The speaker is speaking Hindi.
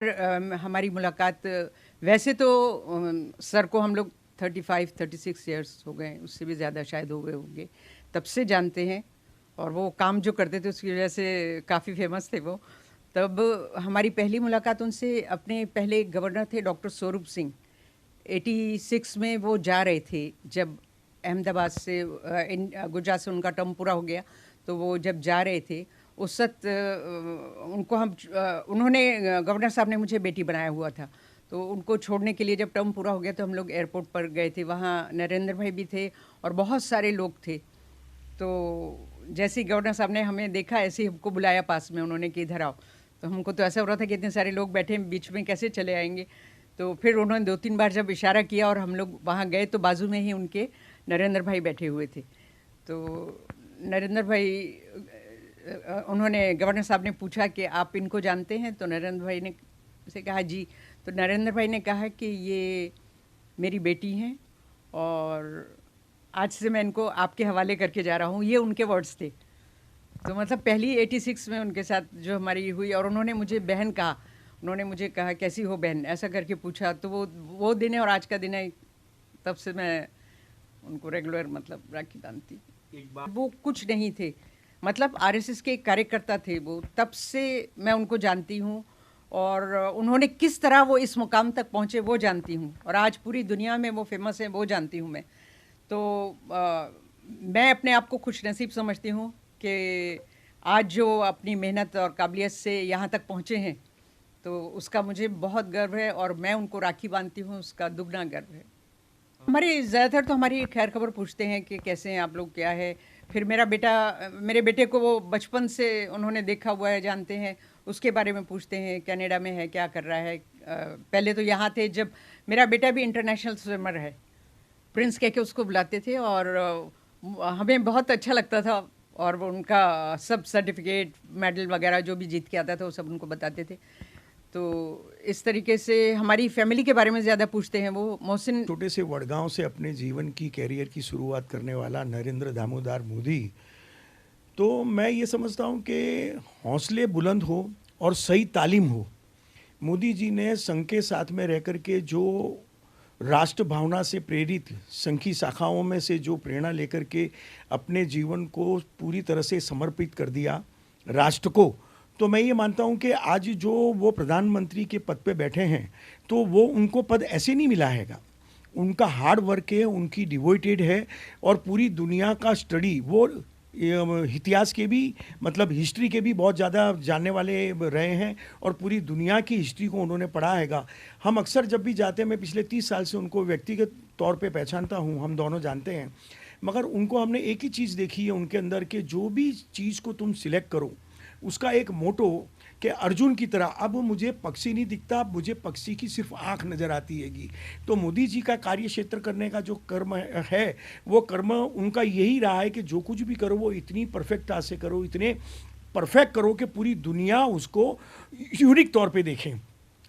हमारी मुलाकात वैसे तो सर को हम लोग 35-36 इयर्स हो गए, उससे भी ज़्यादा शायद हो गए होंगे, तब से जानते हैं। और वो काम जो करते थे उसकी वजह से काफ़ी फेमस थे वो। तब हमारी पहली मुलाकात उनसे, अपने पहले गवर्नर थे डॉक्टर स्वरूप सिंह, 86 में वो जा रहे थे जब अहमदाबाद से गुजरात से उनका टर्म पूरा हो गया, तो वो जब जा रहे थे उस वक्त उनको उन्होंने, गवर्नर साहब ने मुझे बेटी बनाया हुआ था, तो उनको छोड़ने के लिए जब टर्म पूरा हो गया तो हम लोग एयरपोर्ट पर गए थे। वहाँ नरेंद्र भाई भी थे और बहुत सारे लोग थे। तो जैसे ही गवर्नर साहब ने हमें देखा, ऐसे ही हमको बुलाया पास में उन्होंने कि इधर आओ। तो हमको तो ऐसा हो रहा था कि इतने सारे लोग बैठे हैं, बीच में कैसे चले आएंगे। तो फिर उन्होंने 2-3 बार जब इशारा किया और हम लोग वहाँ गए तो बाजू में ही उनके नरेंद्र भाई बैठे हुए थे। तो नरेंद्र भाई, उन्होंने, गवर्नर साहब ने पूछा कि आप इनको जानते हैं? तो नरेंद्र भाई ने से कहा जी। तो नरेंद्र भाई ने कहा कि ये मेरी बेटी हैं और आज से मैं इनको आपके हवाले करके जा रहा हूँ। ये उनके वर्ड्स थे। तो मतलब पहली 86 में उनके साथ जो हमारी हुई, और उन्होंने मुझे बहन कहा। उन्होंने मुझे कहा कैसी हो बहन, ऐसा करके पूछा। तो वो दिन है और आज का दिन है, तब से मैं उनको रेगुलर मतलब राखी बांधती। वो कुछ नहीं थे, मतलब आरएसएस के कार्यकर्ता थे वो, तब से मैं उनको जानती हूँ। और उन्होंने किस तरह वो इस मुकाम तक पहुँचे वो जानती हूँ, और आज पूरी दुनिया में वो फेमस हैं वो जानती हूँ मैं। तो मैं अपने आप को खुशनसीब समझती हूँ कि आज जो अपनी मेहनत और काबिलियत से यहाँ तक पहुँचे हैं, तो उसका मुझे बहुत गर्व है, और मैं उनको राखी बांधती हूँ, उसका दुगना गर्व है। हमारे ज़्यादातर तो हमारी खैर खबर पूछते हैं कि कैसे हैं आप लोग, क्या है। फिर मेरे बेटे को वो बचपन से उन्होंने देखा हुआ है, जानते हैं, उसके बारे में पूछते हैं, कनाडा में है, क्या कर रहा है। पहले तो यहाँ थे, जब मेरा बेटा भी इंटरनेशनल स्विमर है, प्रिंस कह के उसको बुलाते थे, और हमें बहुत अच्छा लगता था। और वो उनका सब सर्टिफिकेट, मेडल वगैरह जो भी जीत के आता था वो सब उनको बताते थे। तो इस तरीके से हमारी फैमिली के बारे में ज़्यादा पूछते हैं वो। मोहसिन छोटे से वडगांव से अपने जीवन की कैरियर की शुरुआत करने वाला नरेंद्र दामोदर मोदी, तो मैं ये समझता हूँ कि हौसले बुलंद हो और सही तालीम हो। मोदी जी ने संघ के साथ में रह कर के जो राष्ट्र भावना से प्रेरित संघ की शाखाओं में से जो प्रेरणा लेकर के अपने जीवन को पूरी तरह से समर्पित कर दिया राष्ट्र को, तो मैं ये मानता हूँ कि आज जो वो प्रधानमंत्री के पद पे बैठे हैं, तो वो उनको पद ऐसे नहीं मिला हैगा। उनका हार्ड वर्क है, उनकी डिवोटेड है, और पूरी दुनिया का स्टडी वो इतिहास के भी, मतलब हिस्ट्री के भी बहुत ज़्यादा जानने वाले रहे हैं, और पूरी दुनिया की हिस्ट्री को उन्होंने पढ़ा हैगा। हम अक्सर जब भी जाते हैं, मैं पिछले 30 साल से उनको व्यक्तिगत तौर पे पहचानता हूँ, हम दोनों जानते हैं, मगर उनको हमने एक ही चीज़ देखी है उनके अंदर, कि जो भी चीज़ को तुम सिलेक्ट करो उसका एक मोटो, कि अर्जुन की तरह अब मुझे पक्षी नहीं दिखता, मुझे पक्षी की सिर्फ आंख नज़र आती हैगी। तो मोदी जी का कार्य क्षेत्र करने का जो कर्म है, वो कर्म उनका यही रहा है कि जो कुछ भी करो वो इतनी परफेक्टता से करो, इतने परफेक्ट करो कि पूरी दुनिया उसको यूनिक तौर पे देखें।